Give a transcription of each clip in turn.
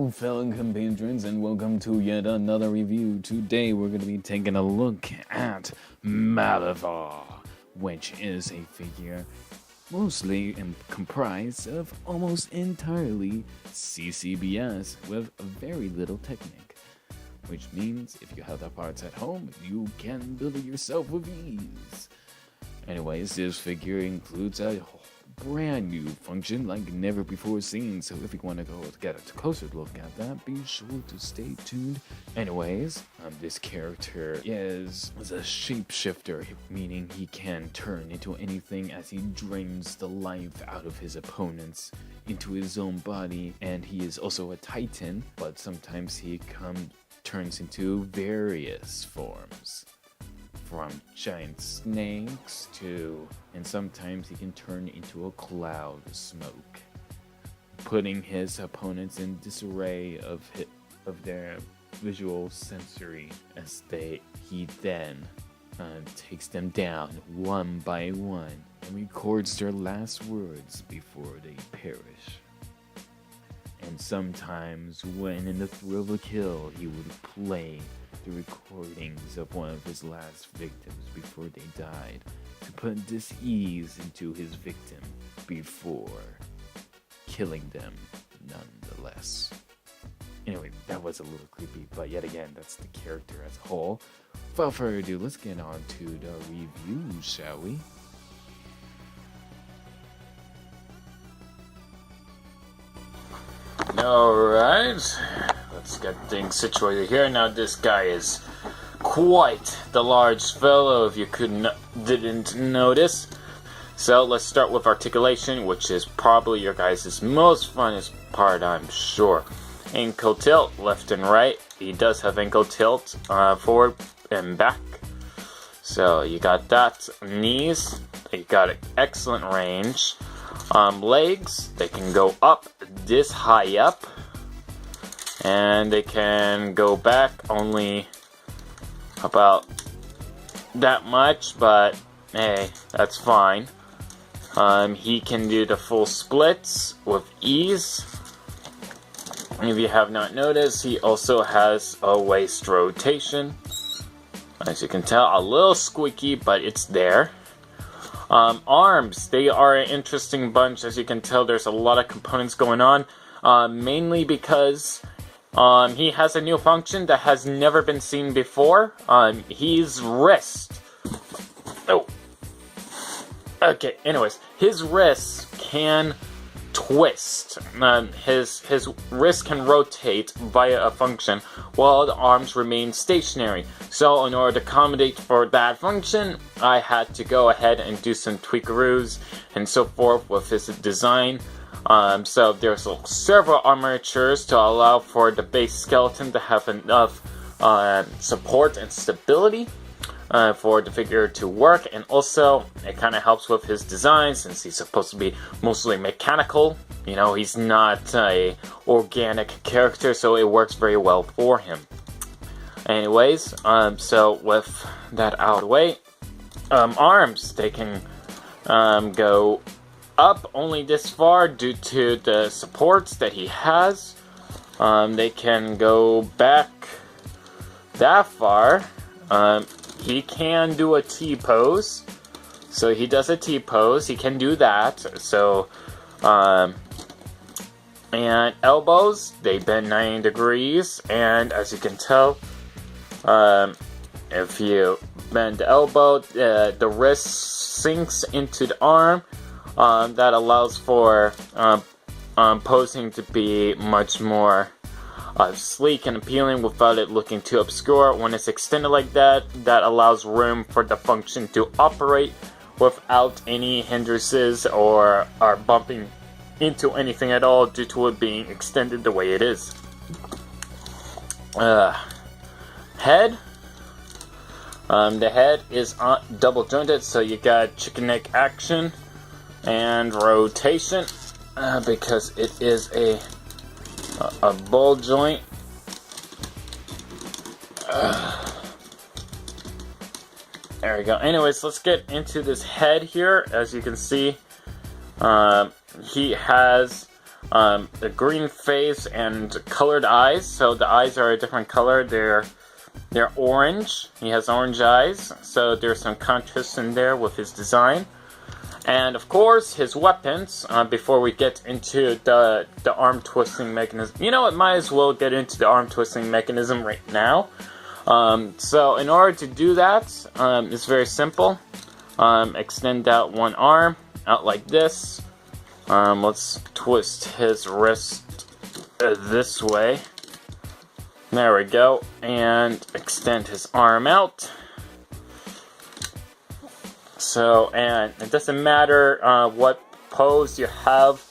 Hello fellow compatriots and welcome to yet another review. Today we're going to be taking a look at Mallevar, which is a figure mostly comprised of almost entirely CCBS with very little technique. Which means if you have the parts at home, you can build it yourself with ease. Anyways, this figure includes a brand new function like never before seen, so if you want to go get a closer look at that, be sure to stay tuned. Anyways, this character is a shapeshifter, meaning he can turn into anything as he drains the life out of his opponents into his own body, and he is also a titan, but sometimes he turns into various forms. From giant snakes and sometimes he can turn into a cloud of smoke, putting his opponents in disarray of their visual sensory as he then takes them down one by one and records their last words before they perish. And sometimes, when in the thrill of a kill, he would play the recordings of one of his last victims before they died to put dis-ease into his victim before killing them nonetheless. Anyway, that was a little creepy, but yet again, that's the character as a whole. Without further ado, let's get on to the review, shall we? Alright, let's get things situated here. Now this guy is quite the large fellow, if you didn't notice. So let's start with articulation, which is probably your guys' most funnest part, I'm sure. Ankle tilt, left and right. He does have ankle tilt, forward and back. So you got that. Knees, you got an excellent range. Legs, they can go up this high up, and they can go back only about that much, but hey, that's fine. He can do the full splits with ease. If you have not noticed, he also has a waist rotation. As you can tell, a little squeaky, but it's there. Arms, they are an interesting bunch. As you can tell, there's a lot of components going on, mainly because he has a new function that has never been seen before. His wrist. Oh. Okay, anyways, his wrist can twist. His wrist can rotate via a function while the arms remain stationary. So in order to accommodate for that function, I had to go ahead and do some tweakaroos and so forth with his design. So there's several armatures to allow for the base skeleton to have enough support and stability for the figure to work, and also it kind of helps with his design since he's supposed to be mostly mechanical. You know, he's not a organic character, so it works very well for him. Anyways, so with that out of the way, arms, they can go up only this far due to the supports that he has. They can go back that far. He can do a T-pose, so he does a T-pose, he can do that, so, and elbows, they bend 90 degrees, and as you can tell, if you bend the elbow, the wrist sinks into the arm. That allows for posing to be much more sleek and appealing without it looking too obscure. When it's extended like that, that allows room for the function to operate without any hindrances or bumping into anything at all due to it being extended the way it is. Head. The head is double jointed, so you got chicken neck action and rotation because it is a ball joint. There we go. Anyways, let's get into this head here. As you can see, he has a green face and colored eyes. So the eyes are a different color. They're orange. He has orange eyes. So there's some contrast in there with his design. And of course, his weapons, before we get into the arm twisting mechanism. You know what, might as well get into the arm twisting mechanism right now. So in order to do that, it's very simple. Extend out one arm, out like this. Let's twist his wrist this way. There we go. And extend his arm out. So, and it doesn't matter what pose you have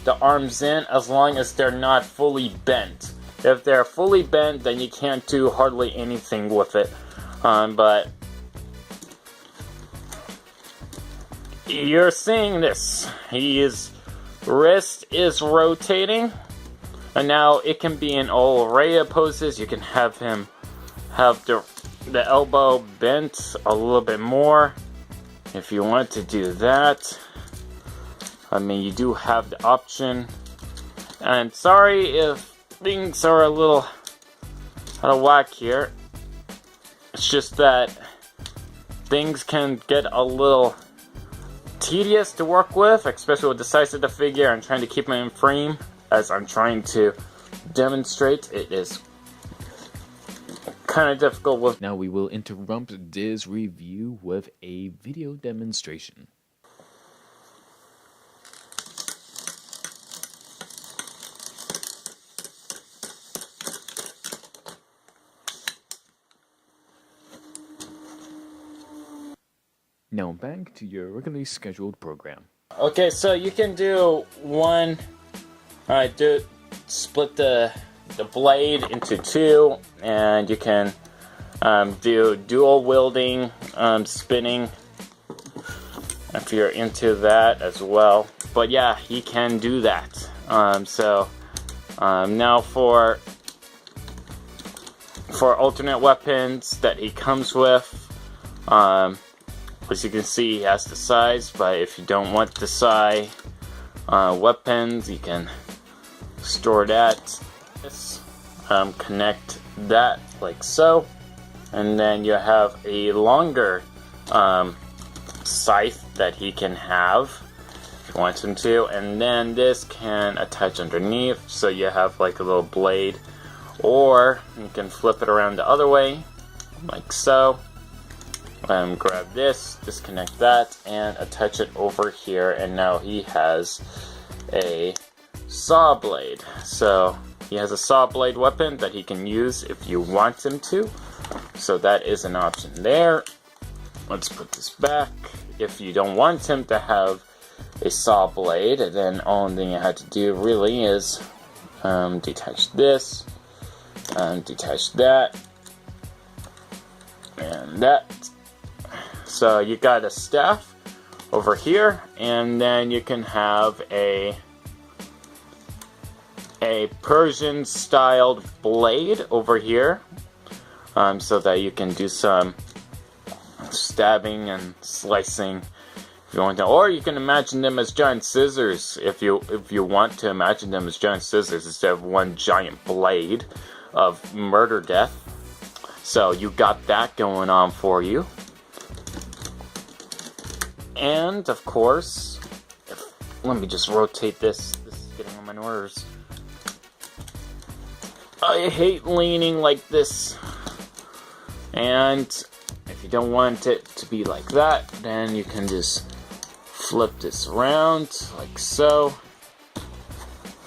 the arms in, as long as they're not fully bent. If they're fully bent, then you can't do hardly anything with it. But you're seeing this. His wrist is rotating. And now it can be in all array of poses. You can have him have the elbow bent a little bit more. If you want to do that, I mean, you do have the option. And sorry if things are a little out of whack here. It's just that things can get a little tedious to work with, especially with the size of the figure and trying to keep him in frame. As I'm trying to demonstrate, it is kind of difficult with. Now we will interrupt this review with a video demonstration. Now back to your regularly scheduled program. Okay, so you can do one. Split the blade into two, and you can do dual wielding, spinning, if you're into that as well. But yeah, he can do that. Now for alternate weapons that he comes with, as you can see, he has the size. But if you don't want the size weapons, you can store that, connect that like so, and then you have a longer scythe that he can have if you want him to, and then this can attach underneath, so you have like a little blade, or you can flip it around the other way like so. Grab this, disconnect that, and attach it over here, and now he has a saw blade. So he has a saw blade weapon that he can use if you want him to. So that is an option there. Let's put this back. If you don't want him to have a saw blade, then all thing you have to do really is detach this, detach that, and that. So you got a staff over here, and then you can have a Persian styled blade over here, so that you can do some stabbing and slicing if you want to, or you can imagine them as giant scissors if you want to imagine them as giant scissors instead of one giant blade of murder death. So you got that going on for you. And of course, let me just rotate this. This is getting on my nerves. I hate leaning like this. And if you don't want it to be like that, then you can just flip this around like so.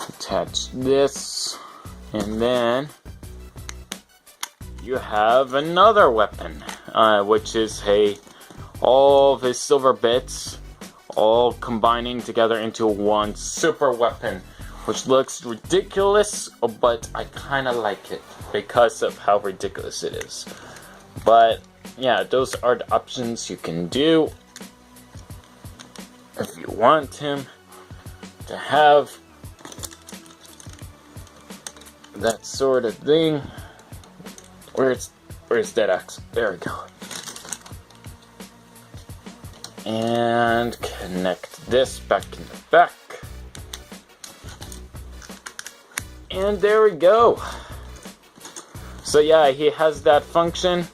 Attach this, and then you have another weapon, which is all of his silver bits all combining together into one super weapon, which looks ridiculous, but I kind of like it because of how ridiculous it is. But yeah, those are the options you can do if you want him to have that sort of thing. Where's that axe? There we go. And connect this back in the back. and there we go. So yeah, he has that function.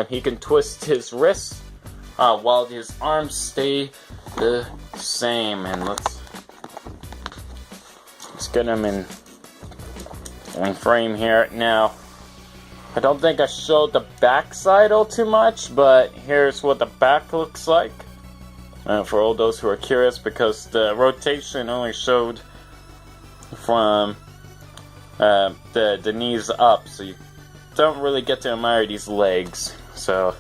He can twist his wrists while his arms stay the same. And let's get him in frame here. Now, I don't think I showed the back side all too much, but here's what the back looks like. For all those who are curious, because the rotation only showed from the knees up, so you don't really get to admire these legs. So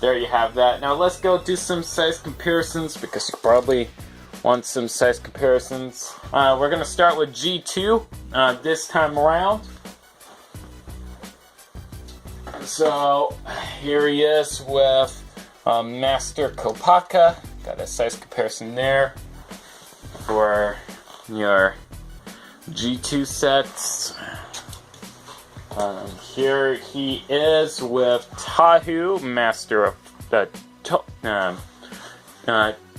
there you have that. Now let's go do some size comparisons, because you probably want some size comparisons. We're going to start with G2 this time around. So here he is with Master Kopaka. Got a size comparison there for your G2 sets. Here he is with Tahu, Master of the Tahu,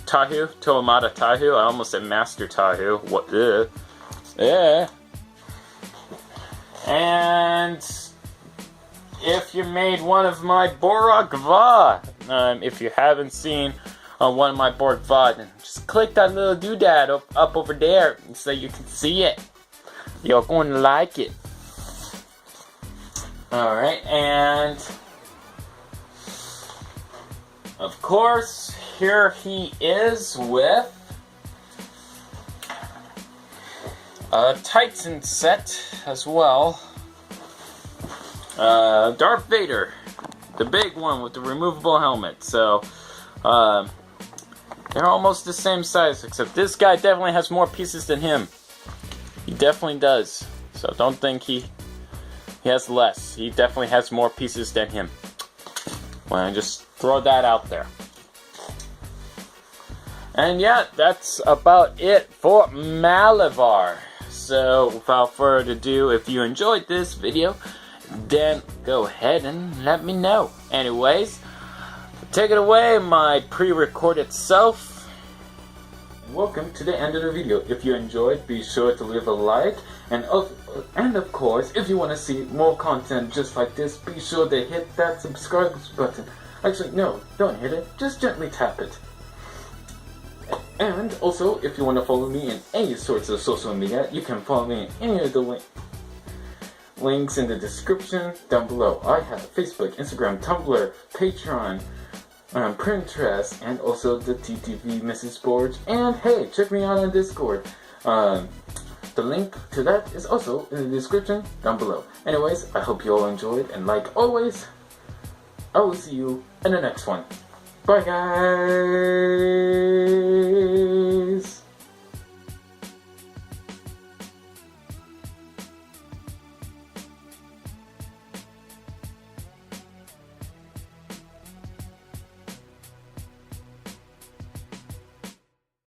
Toamata Tahu. I almost said Master Tahu. What? Yeah. And if you made one of my Borak Va, if you haven't seen one of my Borak Va, then just click that little doodad up over there so you can see it. You're going to like it. Alright, and of course, here he is with a Titan set as well. Darth Vader, the big one with the removable helmet. So, they're almost the same size, except this guy definitely has more pieces than him. He definitely does. So don't think he has less. He definitely has more pieces than him. Well, just throw that out there. And yeah, that's about it for Mallevar. So without further ado, if you enjoyed this video, then go ahead and let me know. Anyways, take it away, my pre-recorded self. Welcome to the end of the video. If you enjoyed, be sure to leave a like, and of course, if you want to see more content just like this, be sure to hit that subscribe button. Actually, no, don't hit it, just gently tap it. And also, if you want to follow me in any sorts of social media, you can follow me in any of the links in the description down below. I have Facebook, Instagram, Tumblr, Patreon, Printerest, and also the TTV message boards. And hey, check me out on Discord. The link to that is also in the description down below. Anyways, I hope you all enjoyed, and like always, I will see you in the next one. Bye guys!